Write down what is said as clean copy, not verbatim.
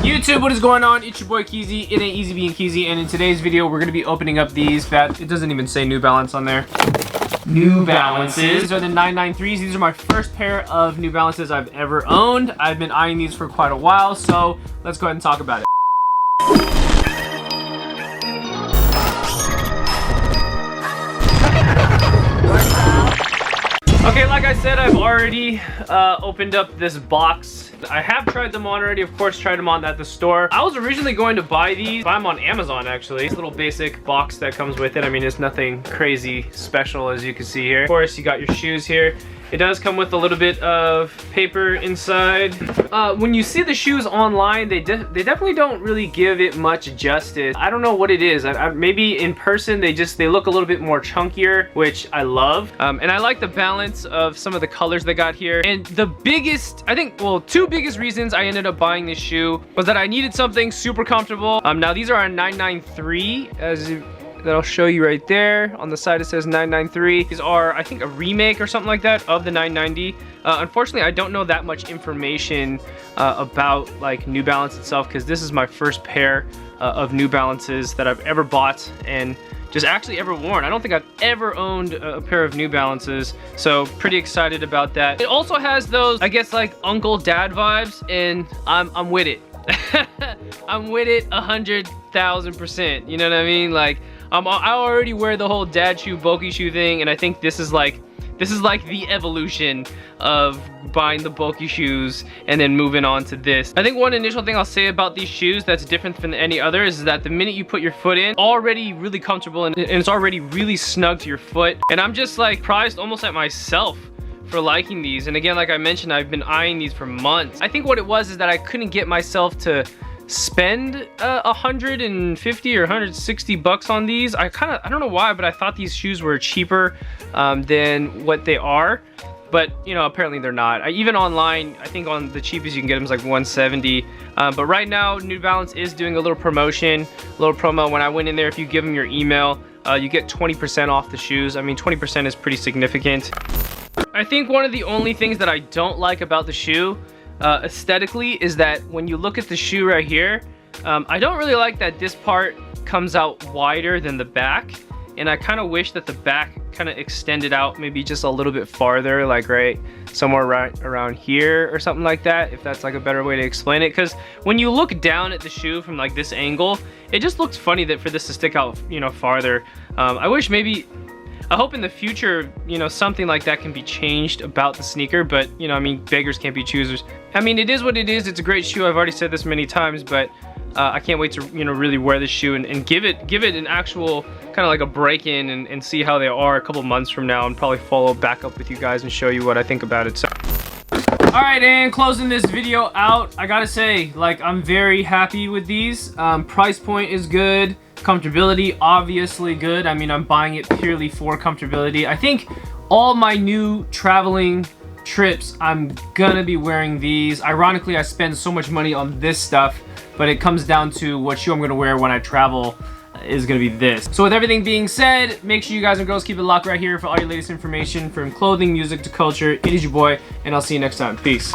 YouTube, what is going on? It's your boy Keezy. It ain't easy being Keezy, and in today's video, we're gonna be opening up these it doesn't even say New Balance on there. New Balances. These are the 993s. These are my first pair of New Balances I've ever owned. I've been eyeing these for quite a while, so let's go ahead and talk about it. Okay, like I said, I've already opened up this box. I have tried them on already, of course, tried them on at the store. I was originally going to buy these. Buy them on Amazon, actually. This little basic box that comes with it. I mean, it's nothing crazy special, as you can see here. Of course, you got your shoes here. It does come with a little bit of paper inside. When you see the shoes online, they definitely don't really give it much justice. I don't know what it is. Maybe in person, they look a little bit more chunkier, which I love. And I like the balance of some of the colors they got here. And the biggest, I think, well, two biggest reasons I ended up buying this shoe was that I needed something super comfortable. Now these are a 993, that I'll show you right there. On the side it says 993. These are, I think, a remake or something like that of the 990. Unfortunately, I don't know that much information about like New Balance itself, because this is my first pair of New Balances that I've ever bought and just actually ever worn. I don't think I've ever owned a pair of New Balances, so pretty excited about that. It also has those, I guess, like uncle dad vibes, and I'm with it. I'm with it 100,000%. You know what I mean? Like, I already wear the whole dad shoe, bulky shoe thing, and I think this is like the evolution of buying the bulky shoes and then moving on to this. I think one initial thing I'll say about these shoes that's different from any other is that the minute you put your foot in, already really comfortable and it's already really snug to your foot. And I'm just like surprised almost at myself for liking these. And again, like I mentioned, I've been eyeing these for months. I think what it was is that I couldn't get myself to spend 150 or 160 bucks on these. I don't know why, but I thought these shoes were cheaper than what they are, but you know, apparently they're not. Even online, I think on the cheapest you can get them is like 170, but right now New Balance is doing a little promotion, a little promo. When I went in there, if you give them your email, you get 20% off the shoes. I mean, 20% is pretty significant. I think one of the only things that I don't like about the shoe aesthetically is that when you look at the shoe right here, I don't really like that this part comes out wider than the back, and I kind of wish that the back kind of extended out maybe just a little bit farther, like right somewhere right around here or something like that, if that's like a better way to explain it. Because when you look down at the shoe from like this angle, it just looks funny that for this to stick out, you know, farther. I hope in the future, you know, something like that can be changed about the sneaker, but, you know, I mean, beggars can't be choosers. I mean, it is what it is. It's a great shoe. I've already said this many times, but I can't wait to, you know, really wear this shoe and give it an actual kind of like a break-in and see how they are a couple months from now, and probably follow back up with you guys and show you what I think about it. So, all right, and closing this video out, I gotta say, like, I'm very happy with these. Price point is good. Comfortability, obviously good. I mean, I'm buying it purely for comfortability. I think all my new traveling trips, I'm gonna be wearing these. Ironically, I spend so much money on this stuff, but it comes down to what shoe I'm gonna wear when I travel is gonna be this. So with everything being said, make sure you guys and girls keep it locked right here for all your latest information from clothing, music to culture. It is your boy, and I'll see you next time. Peace.